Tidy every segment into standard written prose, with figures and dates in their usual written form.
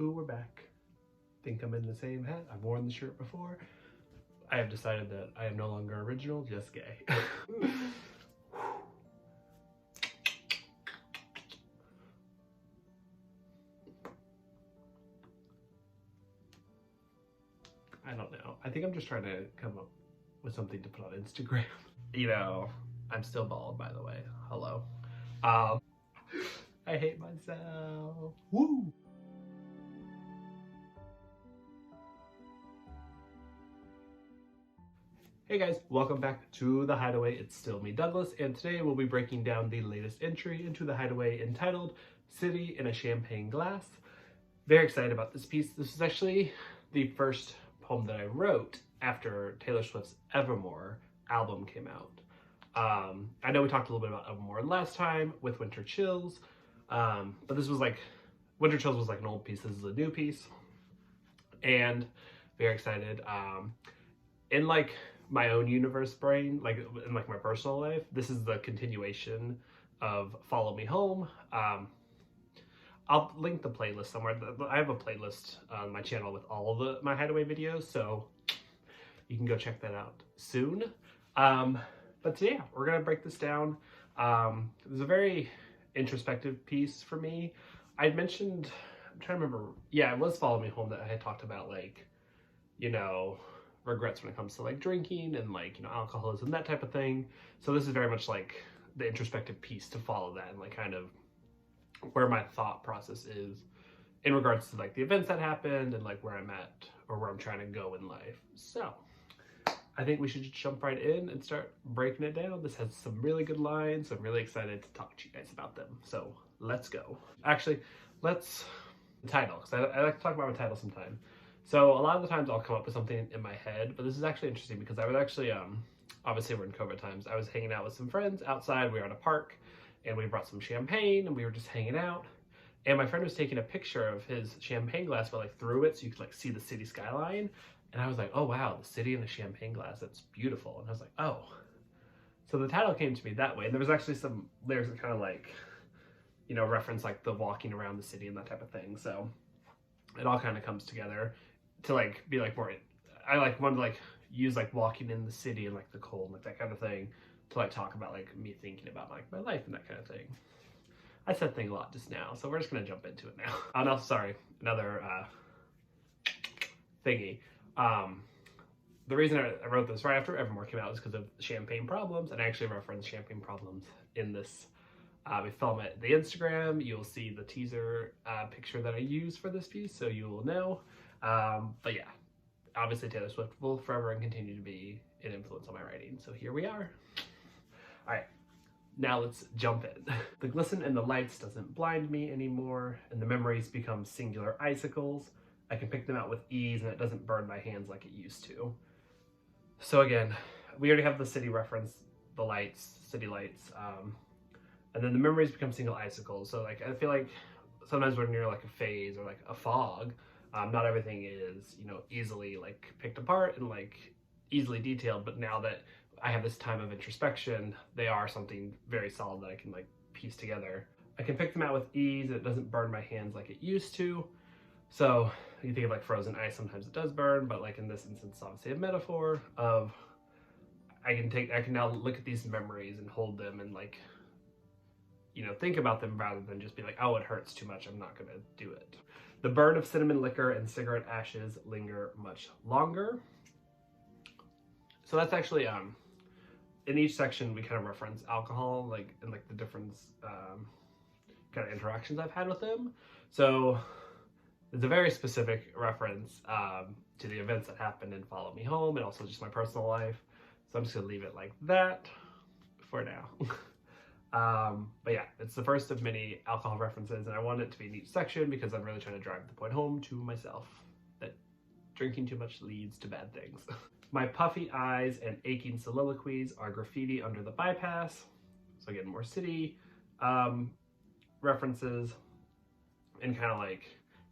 Ooh, we're back. Think I'm in the same hat. I've worn the shirt before. I have decided that I am no longer original, just gay. I don't know. I think I'm just trying to come up with something to put on Instagram. You know, I'm still bald, by the way. Hello. I hate myself. Woo! Hey guys, welcome back to The Hideaway. It's still me, Douglas, and today we'll be breaking down the latest entry into The Hideaway entitled City in a Champagne Glass. Very excited about this piece. This is actually the first poem that I wrote after Taylor Swift's Evermore album came out. I know we talked a little bit about Evermore last time with Winter Chills, but this was like, Winter Chills was like an old piece. This is a new piece, and very excited. In like my own universe brain, like in like my personal life, this is the continuation of Follow Me Home. I'll link the playlist somewhere. I have a playlist on my channel with all of my Hideaway videos, so you can go check that out soon. But yeah, we're gonna break this down. It was a very introspective piece for me. I'd mentioned, I'm trying to remember, yeah, it was Follow Me Home that I had talked about, like, you know, regrets when it comes to like drinking and like, you know, alcoholism, that type of thing. So this is very much like the introspective piece to follow that and like kind of where my thought process is in regards to like the events that happened and like where I'm at or where I'm trying to go in life. So I think we should just jump right in and start breaking it down. This has some really good lines, so I'm really excited to talk to you guys about them. So let's go. Actually, the title, because I like to talk about my title sometime. So a lot of the times I'll come up with something in my head, but this is actually interesting because I was actually, obviously we're in COVID times, I was hanging out with some friends outside. We were at a park and we brought some champagne and we were just hanging out. And my friend was taking a picture of his champagne glass, but like through it so you could like see the city skyline. And I was like, oh wow, the city in a champagne glass, that's beautiful. And I was like, oh. So the title came to me that way. And there was actually some lyrics that kind of like, you know, reference like the walking around the city and that type of thing. So it all kind of comes together to like be like more, I like wanted to like use like walking in the city and like the cold, like that kind of thing to like talk about like me thinking about like my life and that kind of thing. I said thing a lot just now, so we're just gonna jump into it now. Oh no, sorry, another thingy. The reason I wrote this right after Evermore came out is because of champagne problems, and I actually referenced champagne problems in this. We film it the Instagram. You'll see the teaser picture that I use for this piece, so you will know. But yeah, obviously Taylor Swift will forever and continue to be an influence on my writing. So here we are. All right, now let's jump in. The glisten in the lights doesn't blind me anymore, and the memories become singular icicles. I can pick them out with ease, and it doesn't burn my hands like it used to. So again, we already have the city reference, the lights, city lights, and then the memories become single icicles. So like, I feel like sometimes when you're like a phase or like a fog, not everything is, you know, easily like picked apart and like easily detailed. But now that I have this time of introspection, they are something very solid that I can like piece together. I can pick them out with ease. It doesn't burn my hands like it used to. So you think of like frozen ice, sometimes it does burn, but like in this instance, obviously a metaphor of I can now look at these memories and hold them and like, you know, think about them rather than just be like, oh, it hurts too much, I'm not gonna do it. The burn of cinnamon liquor and cigarette ashes linger much longer. So that's actually, in each section we kind of reference alcohol, like, and like the different kind of interactions I've had with them. So it's a very specific reference to the events that happened in Follow Me Home and also just my personal life. So I'm just gonna leave it like that for now. But yeah, it's the first of many alcohol references, and I want it to be in each section because I'm really trying to drive the point home to myself that drinking too much leads to bad things. My puffy eyes and aching soliloquies are graffiti under the bypass. So again, more city references and kind of like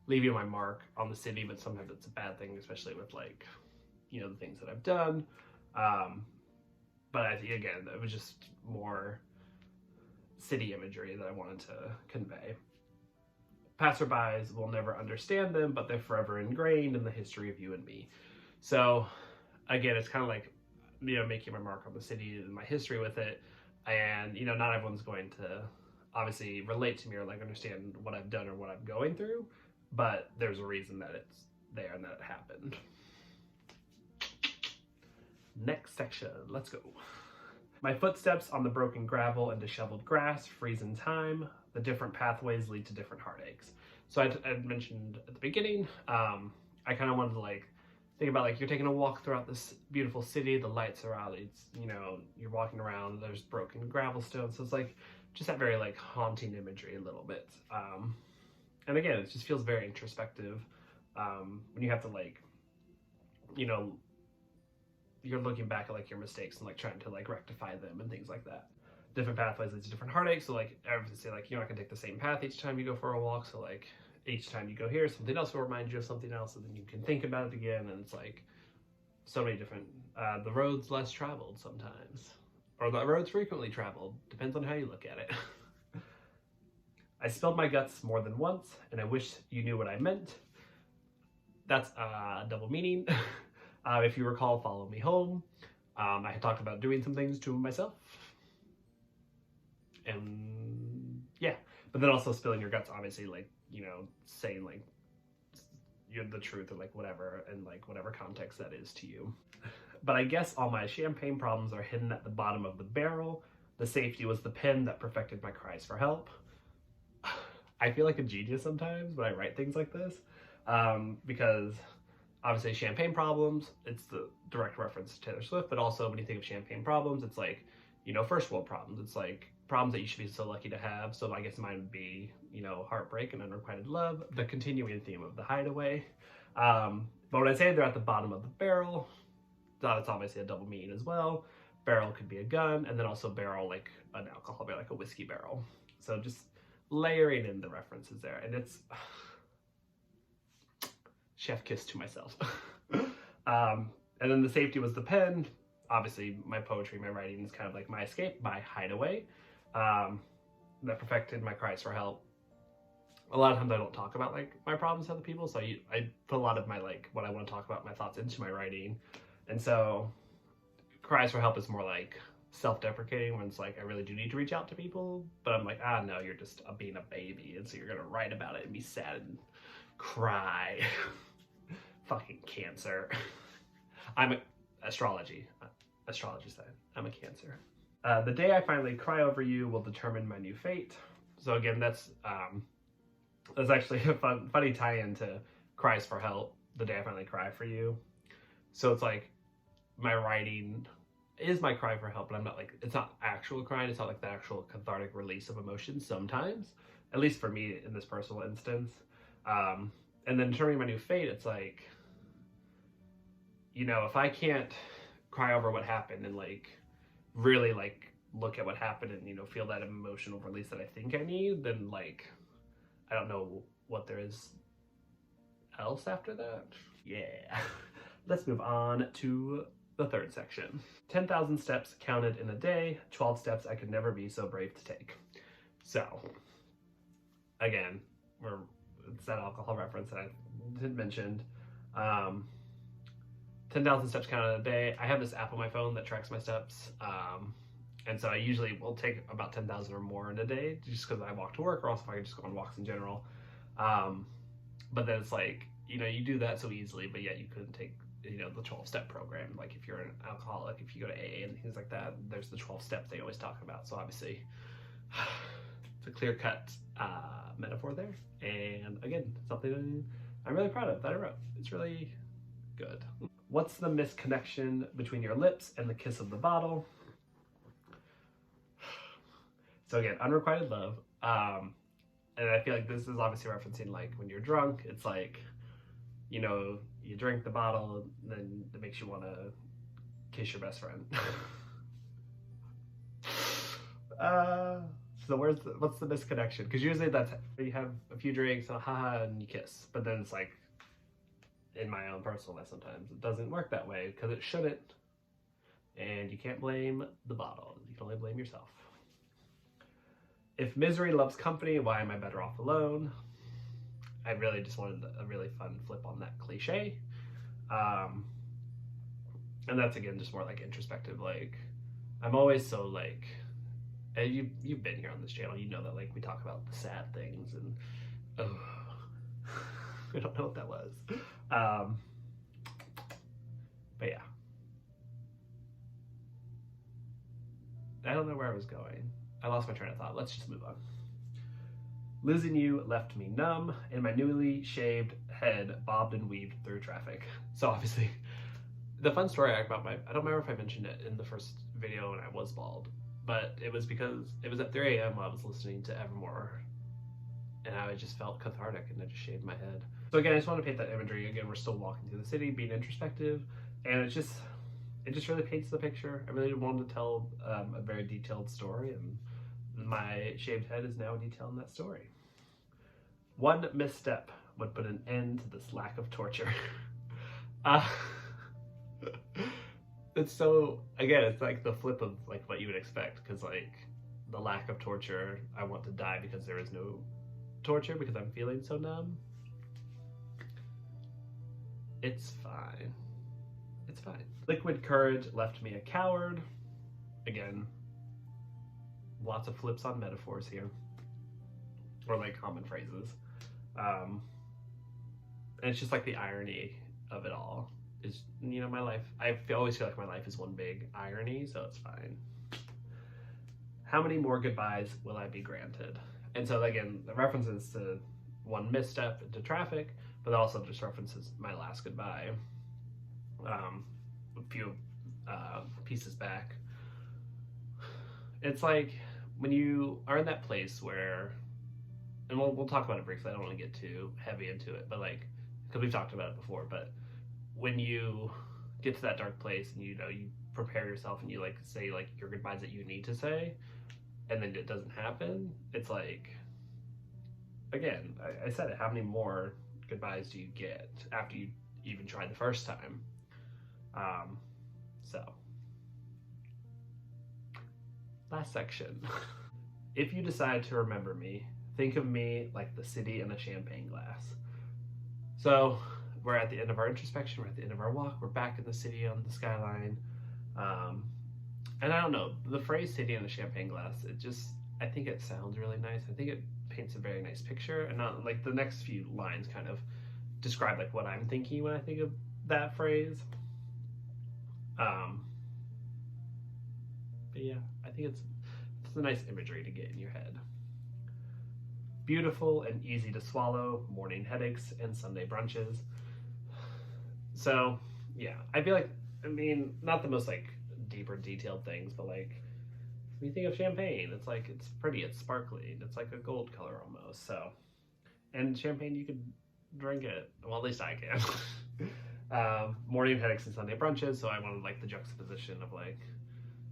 leaving my mark on the city, but sometimes it's a bad thing, especially with like, you know, the things that I've done. But I think again, it was just more city imagery that I wanted to convey. passerbys will never understand them, but they're forever ingrained in the history of you and me. So again, it's kind of like, you know, making my mark on the city and my history with it. And, you know, not everyone's going to obviously relate to me or like understand what I've done or what I'm going through, but there's a reason that it's there and that it happened. Next section, let's go. My footsteps on the broken gravel and disheveled grass freeze in time. The different pathways lead to different heartaches. So I mentioned at the beginning, I kind of wanted to like think about like you're taking a walk throughout this beautiful city, the lights are out, it's, you know, you're walking around, there's broken gravel stones, so it's like just that very like haunting imagery a little bit. And again, it just feels very introspective when you have to like, you know, you're looking back at like your mistakes and like trying to like rectify them and things like that. Different pathways lead to different heartaches, so like I would say like you're not gonna take the same path each time you go for a walk, so like each time you go here, something else will remind you of something else, and then you can think about it again, and it's like so many different, the road's less traveled sometimes, or the road's frequently traveled, depends on how you look at it. I spilled my guts more than once, and I wish you knew what I meant. That's a double meaning. If you recall, Follow Me Home, I had talked about doing some things to myself, and yeah, but then also spilling your guts, obviously, like, you know, saying like you're the truth or like whatever, and like whatever context that is to you. But I guess all my champagne problems are hidden at the bottom of the barrel. The safety was the pen that perfected my cries for help. I feel like a genius sometimes when I write things like this, because obviously champagne problems, it's the direct reference to Taylor Swift, but also when you think of champagne problems, it's like, you know, first world problems. It's like problems that you should be so lucky to have. So I guess mine would be, you know, heartbreak and unrequited love, the continuing theme of the hideaway. But when I say they're at the bottom of the barrel, that's obviously a double meaning as well. Barrel could be a gun, and then also barrel like an alcohol barrel, like a whiskey barrel. So just layering in the references there, and it's chef kiss to myself. And then the safety was the pen. Obviously my poetry, my writing is kind of like my escape, my hideaway, that perfected my cries for help. A lot of times I don't talk about like my problems to other people, so I put a lot of my like what I want to talk about, my thoughts, into my writing. And so cries for help is more like self-deprecating, when it's like I really do need to reach out to people, but I'm like, no, you're just being a baby, and so you're gonna write about it and be sad and cry. Fucking Cancer. I'm astrology side. I'm a Cancer. The day I finally cry over you will determine my new fate. So again, that's actually a funny tie-in to cries for help. The day I finally cry for you. So it's like my writing is my cry for help, but I'm not like, it's not actual crying. It's not like the actual cathartic release of emotion sometimes, at least for me in this personal instance. And then determining my new fate, it's like, you know, if I can't cry over what happened and like really like look at what happened and, you know, feel that emotional release that I think I need, then like I don't know what there is else after that. Yeah. Let's move on to the third section. 10,000 steps counted in a day, 12 steps I could never be so brave to take. So again, it's that alcohol reference that I had mentioned. 10,000 steps counted in a day. I have this app on my phone that tracks my steps. And so I usually will take about 10,000 or more in a day, just because I walk to work, or also if I can just go on walks in general. But then it's like, you know, you do that so easily, but yet you couldn't take, you know, the 12-step program. Like if you're an alcoholic, if you go to AA and things like that, there's the 12 steps they always talk about. So obviously it's a clear-cut metaphor there. And again, something I'm really proud of that I wrote. It's really good. What's the misconnection between your lips and the kiss of the bottle? So again, unrequited love. And I feel like this is obviously referencing like when you're drunk, it's like, you know, you drink the bottle, and then it makes you want to kiss your best friend. So what's the misconnection? Because usually that's, you have a few drinks, haha, and you kiss. But then it's like, in my own personal life, sometimes it doesn't work that way, because it shouldn't. And you can't blame the bottle. You can only blame yourself. If misery loves company, why am I better off alone? I really just wanted a really fun flip on that cliche. Um, and that's again just more like introspective. Like I'm always so like, and you've been here on this channel, you know that like we talk about the sad things and oh, I don't know what that was. But yeah, I don't know where I was going. I lost my train of thought. Let's just move on. Losing you left me numb, and my newly shaved head bobbed and weaved through traffic. So obviously, the fun story about I don't remember if I mentioned it in the first video when I was bald, but it was because it was at 3 a.m. while I was listening to Evermore, and I just felt cathartic, and I just shaved my head. So again, I just want to paint that imagery. Again, we're still walking through the city, being introspective, and it just really paints the picture. I really wanted to tell a very detailed story, and my shaved head is now a detail in that story. One misstep would put an end to this lack of torture. It's so, again, it's like the flip of like what you would expect, because like the lack of torture, I want to die because there is no torture because I'm feeling so numb. It's fine. It's fine. Liquid courage left me a coward. Again, lots of flips on metaphors here, or like common phrases. And it's just like the irony of it all is, you know, my life, I always feel like my life is one big irony, so it's fine. How many more goodbyes will I be granted? And so again, the references to one misstep into traffic, but also just references my last goodbye. A few pieces back. It's like when you are in that place where, and we'll talk about it briefly, I don't want to get too heavy into it, but like, because we've talked about it before, but when you get to that dark place and you know, you prepare yourself and you like say like your goodbyes that you need to say, and then it doesn't happen, it's like, again, I said it, how many more goodbyes do you get after you even tried the first time? So, last section. If you decide to remember me, think of me like the city in a champagne glass. So we're at the end of our introspection, we're at the end of our walk, we're back in the city on the skyline. And I don't know, the phrase city in a champagne glass, it just, I think it sounds really nice. I think it paints a very nice picture, and not like the next few lines kind of describe like what I'm thinking when I think of that phrase. But yeah, I think it's a nice imagery to get in your head. Beautiful and easy to swallow, morning headaches and Sunday brunches. So yeah, I feel like, I mean, not the most like deeper detailed things, but like when you think of champagne, it's like, it's pretty, it's sparkly, it's like a gold color almost. So, and champagne, you could drink it, well, at least I can. Morning headaches and Sunday brunches, so I wanted like the juxtaposition of like,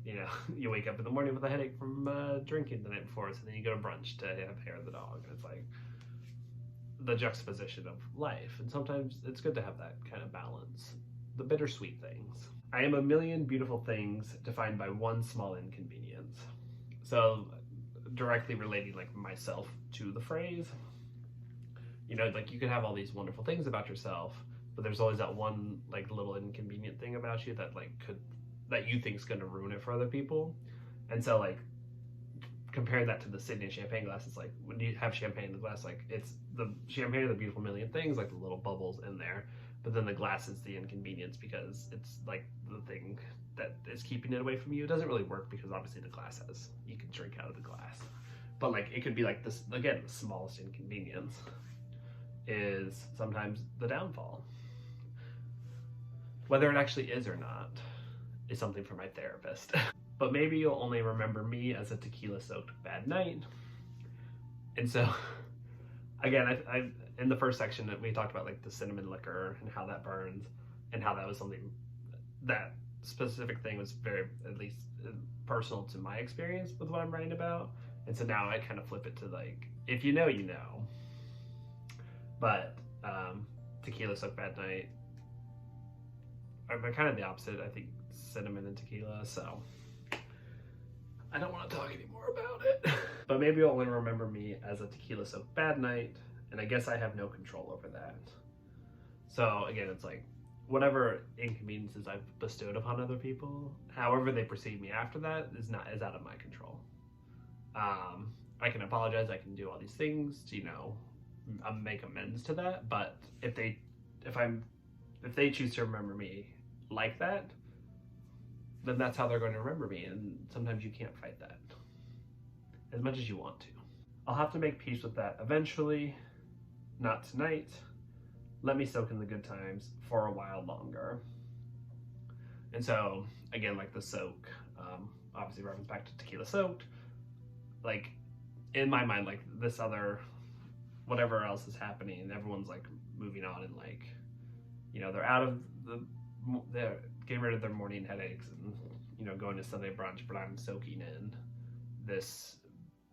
you know, you wake up in the morning with a headache from drinking the night before, so then you go to brunch to have hair of the dog, and it's like the juxtaposition of life, and sometimes it's good to have that kind of balance, the bittersweet things. I am a million beautiful things defined by one small inconvenience. So directly relating like myself to the phrase, you know, like you could have all these wonderful things about yourself, but there's always that one like little inconvenient thing about you that like that you think is going to ruin it for other people. And so like comparing that to the Sydney champagne glass, it's like when you have champagne in the glass, like it's the champagne are the beautiful million things, like the little bubbles in there, but then the glass is the inconvenience because it's like the thing that is keeping it away from you. It doesn't really work because obviously the glass has, you can drink out of the glass, but like it could be like this, again, the smallest inconvenience is sometimes the downfall. Whether it actually is or not is something for my therapist. But maybe you'll only remember me as a tequila-soaked bad night. And so, again, I in the first section that we talked about like the cinnamon liquor and how that burns, and how that was something, that specific thing was very, at least personal to my experience with what I'm writing about. And so now I kind of flip it to like, if you know, you know. But tequila-soaked bad night, are kind of the opposite. I think cinnamon and tequila, so I don't want to talk anymore about it. But maybe you'll only remember me as a tequila-soaked bad night, And I guess I have no control over that. So again, it's like whatever inconveniences I've bestowed upon other people, however they perceive me after that is out of my control. I can apologize, I can do all these things to, make amends to that, but if they choose to remember me like that, then that's how they're going to remember me, and sometimes you can't fight that as much as you want to. I'll have to make peace with that eventually, not tonight. Let me soak in the good times for a while longer. And so, again, like the soak, obviously reference back to tequila soaked. Like, in my mind, like this other, whatever else is happening, everyone's like moving on and like, they're out of they're getting rid of their morning headaches and, going to Sunday brunch, but I'm soaking in this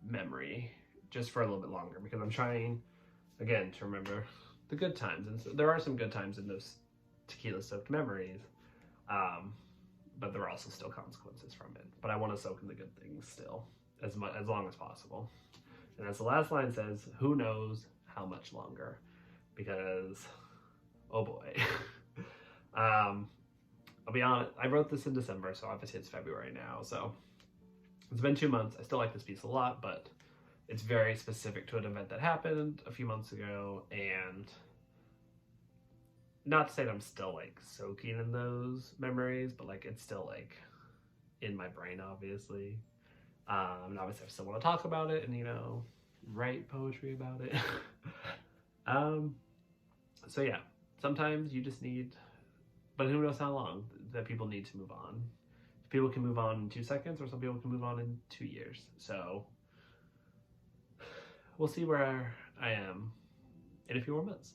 memory just for a little bit longer because I'm trying, again, to remember the good times. And so there are some good times in those tequila soaked memories, but there are also still consequences from it. But I want to soak in the good things still as long as possible. And as the last line says, who knows how much longer? Because, oh boy. I'll be honest, I wrote this in December, so obviously it's February now. So it's been 2 months. I still like this piece a lot, but it's very specific to an event that happened a few months ago. And not to say that I'm still like soaking in those memories, but like it's still like in my brain, obviously. And obviously I still want to talk about it and, write poetry about it. So yeah, sometimes you just need, but who knows how long that people need to move on. People can move on in 2 seconds, or some people can move on in 2 years. So we'll see where I am in a few more months.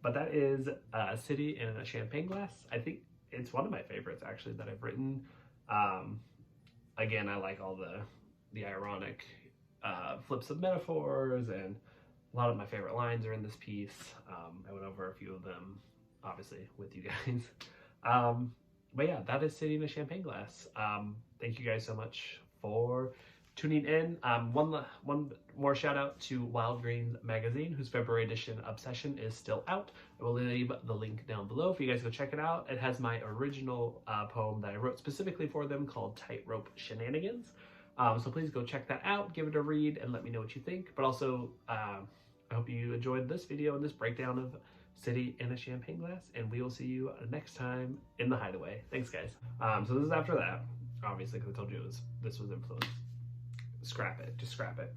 But that is a City in a Champagne Glass. I think it's one of my favorites actually that I've written. Again, I like all the ironic flips of metaphors, and a lot of my favorite lines are in this piece. I went over a few of them, obviously, with you guys. But yeah, that is City in a Champagne Glass. Thank you guys so much for tuning in. One more shout out to Wild Greens magazine, whose February edition Obsession is still out. I will leave the link down below for you guys to go check it out. It has my original poem that I wrote specifically for them called Tightrope Shenanigans. So please go check that out, give it a read, and let me know what you think. But also, I hope you enjoyed this video and this breakdown of City in a Champagne Glass, and we will see you next time in the Hideaway. Thanks, guys. So this is after that, obviously, because I told you this was influenced. Scrap it. Just scrap it.